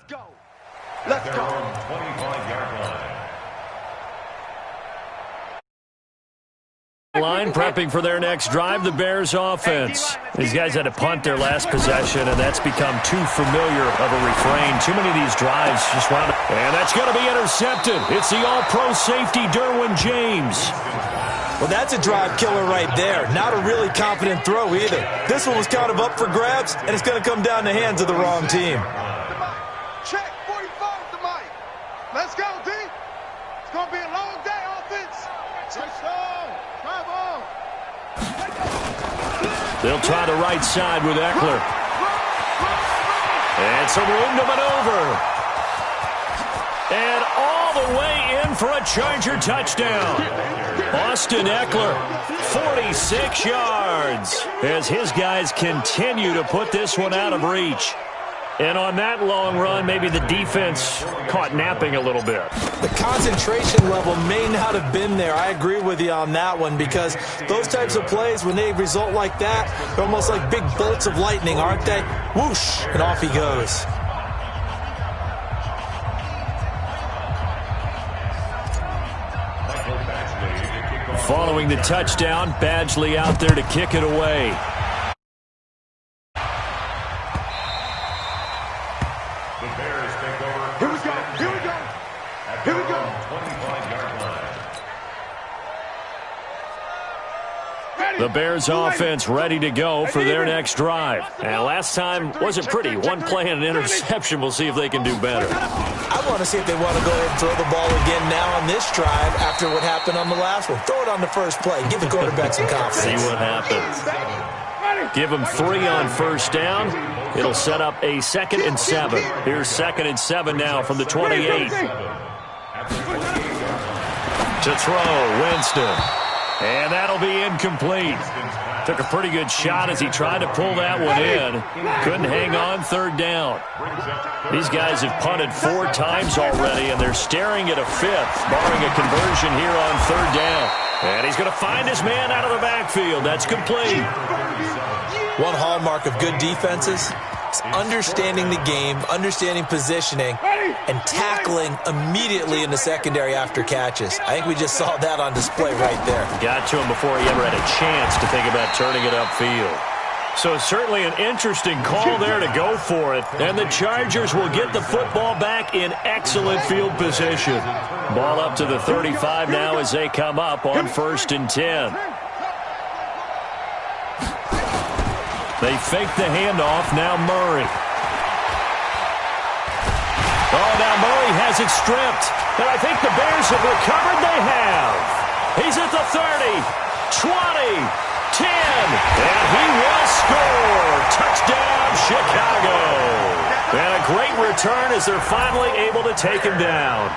go. Let's go. 25-yard line prepping for their next drive, the Bears offense. These guys had to punt their last possession, and that's become too familiar of a refrain. Too many of these drives just wound up. And that's going to be intercepted. It's the all-pro safety, Derwin James. Well, that's a drive killer right there. Not a really confident throw either. This one was kind of up for grabs, and it's going to come down the hands of the wrong team. Check 45 to Mike. Let's go, D. It's going to be a long day, offense. They'll try the right side with Eckler. And some room to maneuver. And all the way in for a Charger touchdown. Austin Eckler, 46 yards, as his guys continue to put this one out of reach. And on that long run, maybe the defense caught napping a little bit. The concentration level may not have been there. I agree with you on that one, because those types of plays, when they result like that, they're almost like big bolts of lightning, aren't they? Whoosh, and off he goes. Following the touchdown, Badgley out there to kick it away. The Bears offense ready to go for their next drive. And last time wasn't pretty. One play and an interception. We'll see if they can do better. I want to see if they want to go ahead and throw the ball again now on this drive after what happened on the last one. Throw it on the first play. Give the quarterback some confidence. See what happens. Give them 3 on first down. It'll set up a 2nd and 7. Here's 2nd and 7 now from the 28. To throw, Winston. And that'll be incomplete. Took a pretty good shot as he tried to pull that one in. Couldn't hang on 3rd down. These guys have punted 4 times already, and they're staring at a 5th, barring a conversion here on 3rd down. And he's going to find his man out of the backfield. That's complete. One hallmark of good defenses is understanding the game, understanding positioning, and tackling immediately in the secondary after catches. I think we just saw that on display right there. Got to him before he ever had a chance to think about turning it upfield. So certainly an interesting call there to go for it. And the Chargers will get the football back in excellent field position. Ball up to the 35 now as they come up on 1st and 10. They fake the handoff. Now Murray. Oh, now Murray has it stripped. And I think the Bears have recovered. They have. He's at the 30, 20, 10. And he will score. Touchdown, Chicago. And a great return as they're finally able to take him down.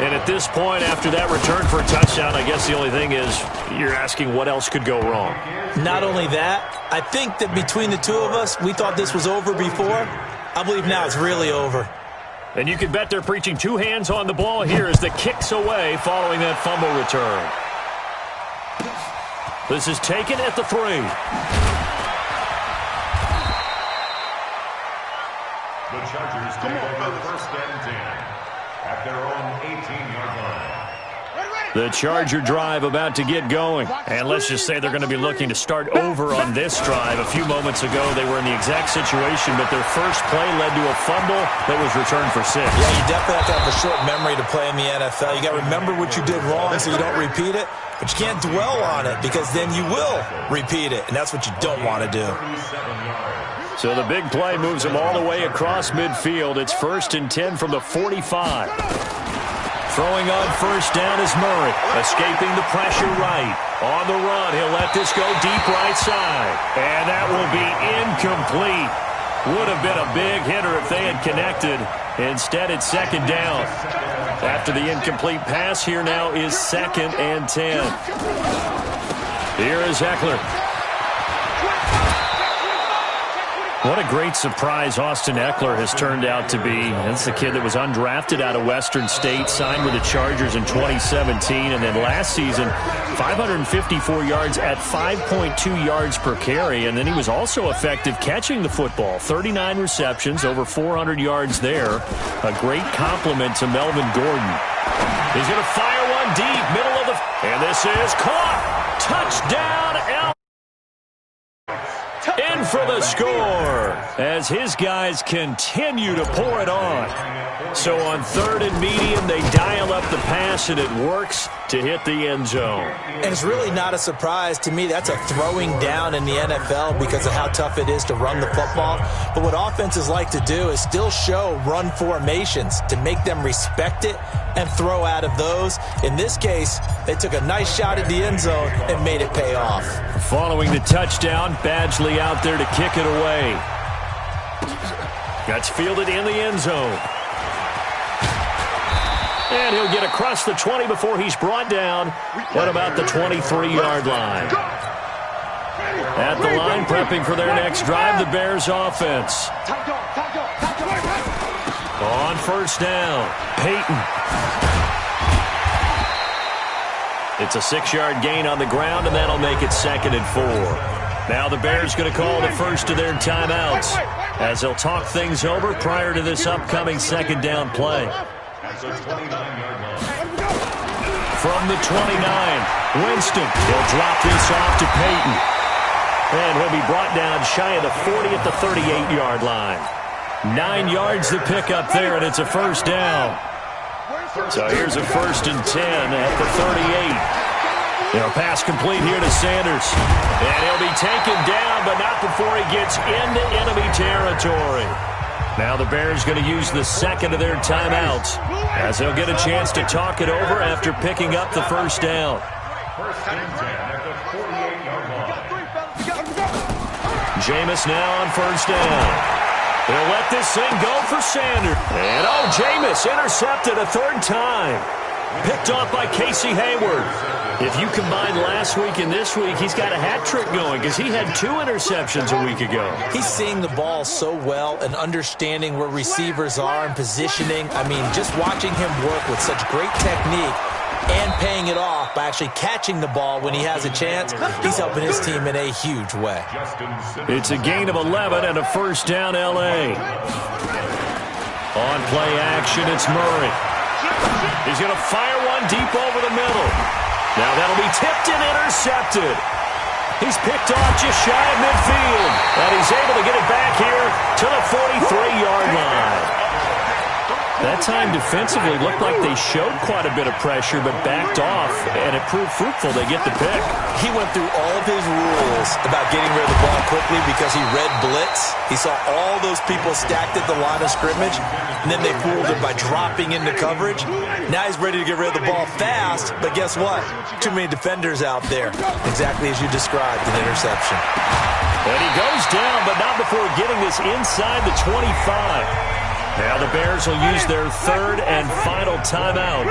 And at this point, after that return for a touchdown, I guess the only thing is you're asking what else could go wrong. Not only that, I think that between the two of us, we thought this was over before. I believe now it's really over. And you can bet they're preaching 2 hands on the ball here as the kick's away following that fumble return. This is taken at the 3. The Chargers take over 1st and 10 at their own 18-yard line. The Charger drive about to get going. And let's just say they're going to be looking to start over on this drive. A few moments ago, they were in the exact situation, but their first play led to a fumble that was returned for 6. Yeah, you definitely have to have a short memory to play in the NFL. You got to remember what you did wrong so you don't repeat it, but you can't dwell on it because then you will repeat it, and that's what you don't want to do. So the big play moves them all the way across midfield. It's 1st and 10 from the 45. Throwing on first down is Murray, escaping the pressure right. On the run, he'll let this go deep right side. And that will be incomplete. Would have been a big hitter if they had connected. Instead, it's 2nd down. After the incomplete pass, here now is 2nd and 10. Here is Eckler. What a great surprise Austin Eckler has turned out to be. That's the kid that was undrafted out of Western State, signed with the Chargers in 2017, and then last season, 554 yards at 5.2 yards per carry, and then he was also effective catching the football. 39 receptions, over 400 yards there. A great compliment to Melvin Gordon. He's going to fire one deep, middle of the... And this is caught! Touchdown, in for the score as his guys continue to pour it on. So on third and medium, they dial up the pass, and it works to hit the end zone. And it's really not a surprise to me. That's a throwing down in the NFL because of how tough it is to run the football. But what offenses like to do is still show run formations to make them respect it and throw out of those. In this case, they took a nice shot at the end zone and made it pay off. Following the touchdown, Badgley out there to kick it away. That's fielded in the end zone. And he'll get across the 20 before he's brought down at about the 23-yard line. At the line, prepping for their next drive, the Bears offense. On first down, Peyton. It's a 6-yard gain on the ground, and that'll make it 2nd and 4. Now the Bears going to call the first of their timeouts as they'll talk things over prior to this upcoming 2nd down play. From the 29, Winston. He'll drop this off to Peyton. And he'll be brought down shy of the 40 at the 38-yard line. 9 yards to pick up there, and it's a first down. So here's a 1st and 10 at the 38. They'll pass complete here to Sanders. And he'll be taken down, but not before he gets into enemy territory. Now the Bears going to use the second of their timeouts as they'll get a chance to talk it over after picking up the first down. 1st and 10 at the 48-yard line. Jameis now on first down. They'll let this thing go for Sanders. And Jameis intercepted a 3rd time. Picked off by Casey Hayward. If you combine last week and this week, he's got a hat trick going because he had 2 interceptions a week ago. He's seeing the ball so well and understanding where receivers are and positioning. I mean, just watching him work with such great technique and paying it off by actually catching the ball when he has a chance, he's helping his team in a huge way. It's a gain of 11 and a first down, L.A. On play action, it's Murray. He's going to fire one deep over the middle. Now that'll be tipped and intercepted. He's picked off just shy of midfield. And he's able to get it back here to the 43-yard line. That time defensively looked like they showed quite a bit of pressure but backed off, and it proved fruitful. They get the pick. He went through all of his rules about getting rid of the ball quickly because he read blitz. He saw all those people stacked at the line of scrimmage, and then they fooled him by dropping into coverage. Now he's ready to get rid of the ball fast, but guess what? Too many defenders out there. Exactly as you described, an interception. And he goes down, but not before getting this inside the 25. Now the Bears will use their 3rd and final timeout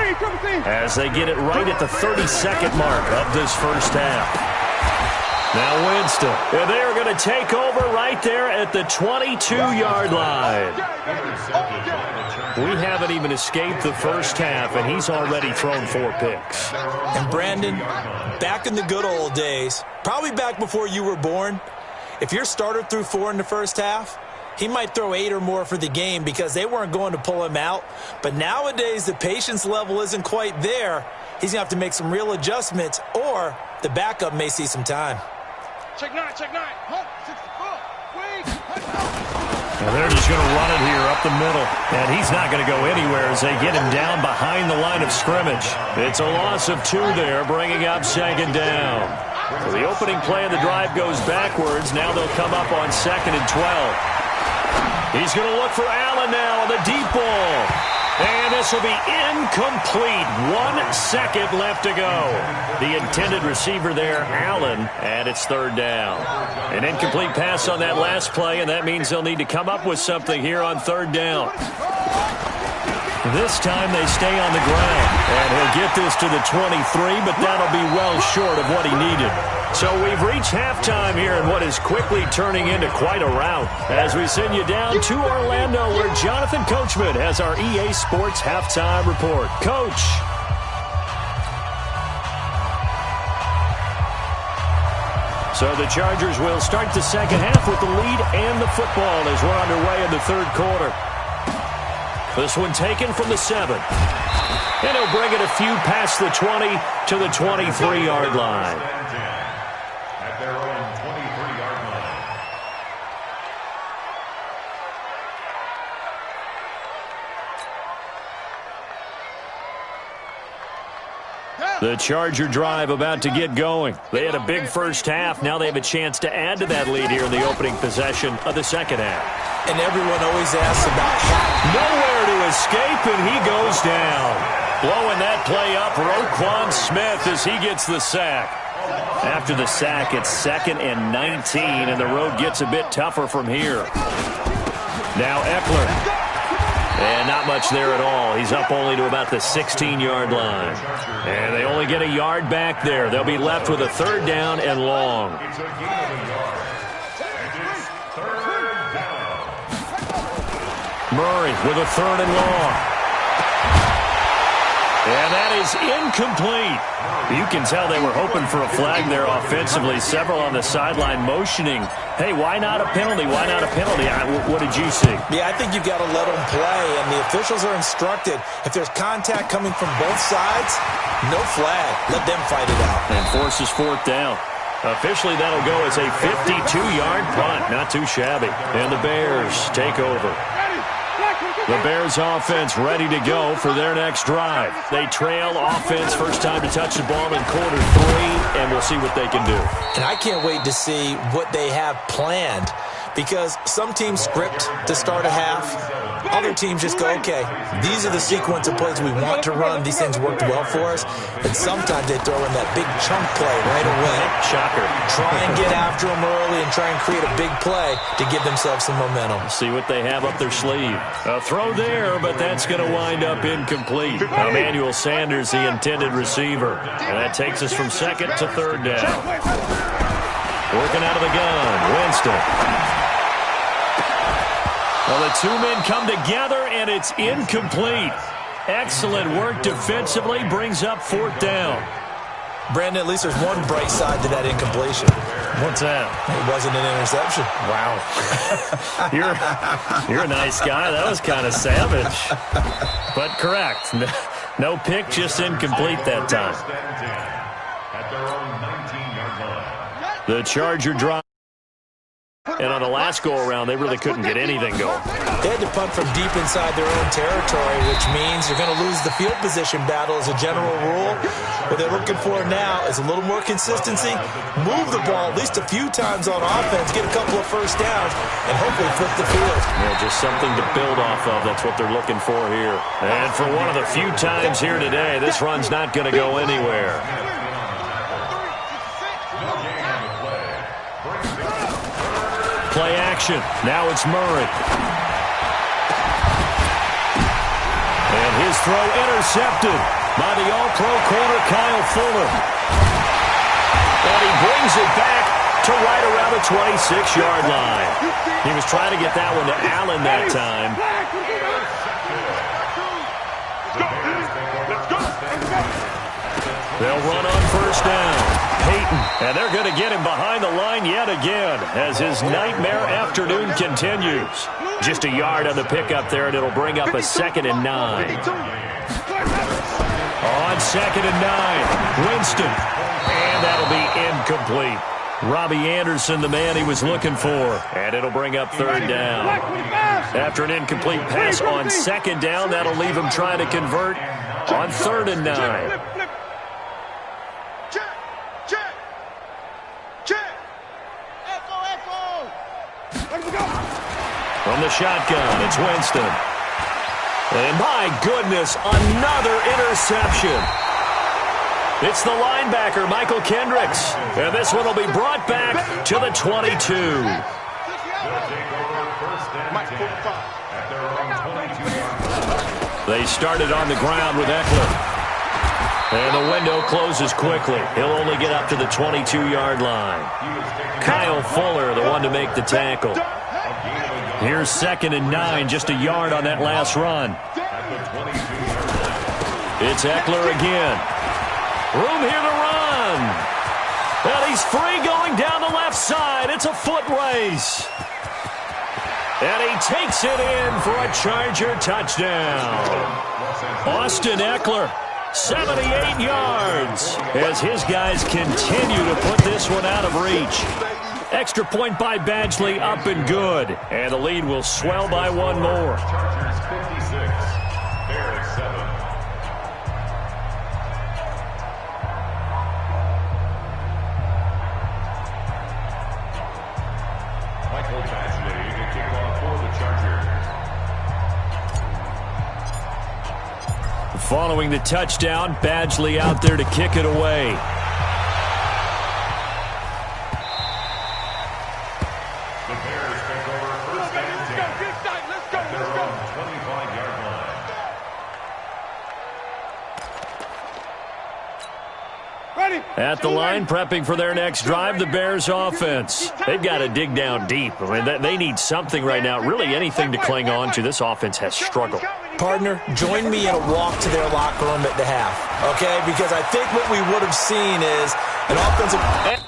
as they get it right at the 32nd mark of this first half. Now Winston, and they're going to take over right there at the 22-yard line. We haven't even escaped the first half, and he's already thrown 4 picks. And Brandon, back in the good old days, probably back before you were born, if your starter threw 4 in the first half, he might throw 8 or more for the game because they weren't going to pull him out. But nowadays, the patience level isn't quite there. He's going to have to make some real adjustments, or the backup may see some time. Check 9, check 9. Hump, 64. And they're just going to run it here up the middle. And he's not going to go anywhere as they get him down behind the line of scrimmage. It's a loss of 2 there, bringing up 2nd down. So the opening play of the drive goes backwards. Now they'll come up on 2nd and 12. He's going to look for Allen now on the deep ball. And this will be incomplete. 1 second left to go. The intended receiver there, Allen, and it's 3rd down. An incomplete pass on that last play, and that means they'll need to come up with something here on 3rd down. This time they stay on the ground. And he'll get this to the 23, but that'll be well short of what he needed. So we've reached halftime here in what is quickly turning into quite a rout. As we send you down to Orlando, where Jonathan Coachman has our EA Sports Halftime Report. Coach. So the Chargers will start the second half with the lead and the football as we're underway in the third quarter. This one taken from the 7. And he'll bring it a few past the 20 to the 23-yard line. At their own 23-yard line. The Charger drive about to get going. They had a big first half. Now they have a chance to add to that lead here in the opening possession of the second half. And everyone always asks about how. Nowhere to escape, and he goes down. Blowing that play up, Roquan Smith as he gets the sack. After the sack, it's 2nd and 19, and the road gets a bit tougher from here. Now Eckler. And not much there at all. He's up only to about the 16-yard line. And they only get a yard back there. They'll be left with a 3rd down and long. It's a gain of a yard. And it's 3rd down. Murray with a 3rd and long. And that is incomplete. You can tell they were hoping for a flag there offensively. Several on the sideline motioning. Hey, why not a penalty? Why not a penalty? What did you see? Yeah, I think you've got to let them play, and the officials are instructed. If there's contact coming from both sides, no flag. Let them fight it out. And forces 4th down. Officially, that'll go as a 52-yard punt. Not too shabby. And the Bears take over. The Bears offense ready to go for their next drive. They trail offense, first time to touch the ball in quarter 3, and we'll see what they can do. And I can't wait to see what they have planned, because some teams script to start a half. Other teams just go, okay, these are the sequence of plays we want to run. These things worked well for us. And sometimes they throw in that big chunk play right away. Shocker. Try and get after them early and try and create a big play to give themselves some momentum. See what they have up their sleeve. A throw there, but that's going to wind up incomplete. Emmanuel Sanders, the intended receiver. And that takes us from 2nd to 3rd down. Working out of the gun, Winston. Well, the 2 men come together, and it's incomplete. Excellent work defensively, brings up 4th down. Brandon, at least there's one bright side to that incompletion. What's that? It wasn't an interception. Wow. You're a nice guy. That was kind of savage. But correct. No pick, just incomplete that time. At their own 19-yard line. The Charger drive. And on the last go-around, they really couldn't get anything going. They had to punt from deep inside their own territory, which means you're going to lose the field position battle as a general rule. What they're looking for now is a little more consistency, move the ball at least a few times on offense, get a couple of first downs, and hopefully flip the field. Yeah, just something to build off of. That's what they're looking for here. And for one of the few times here today, this run's not going to go anywhere. Play action. Now it's Murray. And his throw intercepted by the All-Pro corner, Kyle Fuller. And he brings it back to right around the 26-yard line. He was trying to get that one to Allen that time. They'll run on first down. Peyton, and they're going to get him behind the line yet again as his nightmare afternoon continues. Just a yard on the pickup there, and it'll bring up a 2nd and 9. On 2nd and 9, Winston, and that'll be incomplete. Robbie Anderson, the man he was looking for, and it'll bring up 3rd down. After an incomplete pass on 2nd down, that'll leave him trying to convert on 3rd and 9. From the shotgun, it's Winston. And my goodness, another interception. It's the linebacker, Michael Kendricks. And this one will be brought back to the 22. They started on the ground with Eckler. And the window closes quickly. He'll only get up to the 22-yard line. Kyle Fuller, the one to make the tackle. Here's 2nd and 9, just a yard on that last run. It's Eckler again. Room here to run. And he's free going down the left side. It's a foot race. And he takes it in for a Charger touchdown. Austin Eckler, 78 yards, as his guys continue to put this one out of reach. Extra point by Badgley, up and good. And the lead will swell by one more. Chargers 56, Bears 7. Michael Badgley to kick off for the Chargers. Following the touchdown, Badgley out there to kick it away. The Bears take over first and 10 at their own 25-yard line. At the line, prepping for their next drive, the Bears offense. They've got to dig down deep. I mean, they need something right now, really anything to cling on to. This offense has struggled. Partner, join me in a walk to their locker room at the half, okay? Because I think what we would have seen is an offensive...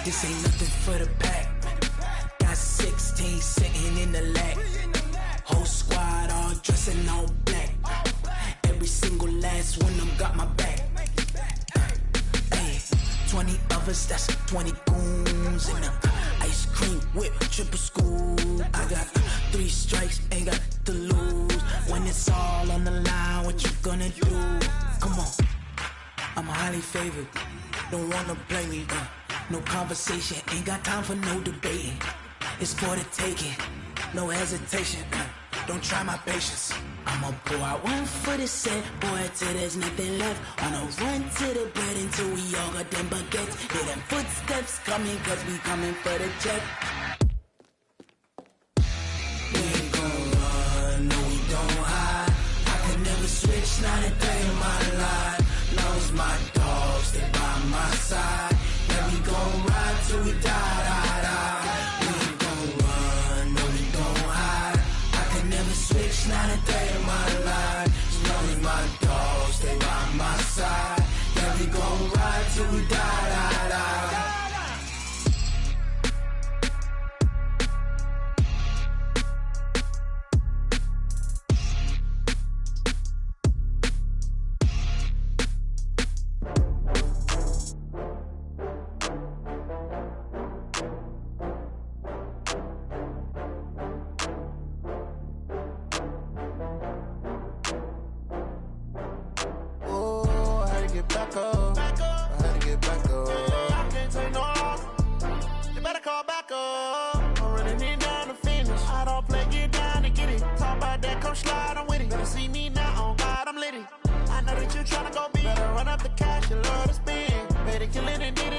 This ain't nothing for the pack. Got 16 sitting in the lap. Whole squad all dressing all black. Every single last one of them got my back. Hey, 20 of us, that's 20 goons. And ice cream whip, triple scoop. I got 3 strikes, ain't got to lose. When it's all on the line, what you gonna do? Come on, I'm highly favored. Don't wanna blame me, no conversation, ain't got time for no debating. It's for the taking, no hesitation. Don't try my patience. I'ma pull out one for the set, boy, till there's nothing left. On a run to the bread until we all got them baguettes. Hear them footsteps coming, cause we coming for the check. We ain't gon' run, no we don't hide. I can never switch, not a day in my life. Lost my dogs, they by my side. Yeah, we gon' ride till we die. We ain't gon' run, no we don't hide. I can never switch, not a day in my life. As long as my dogs stay by my side. Yeah, we gon' ride till we die. Tryna go be better, run up the cash, you love to spin. Better kill it and did it.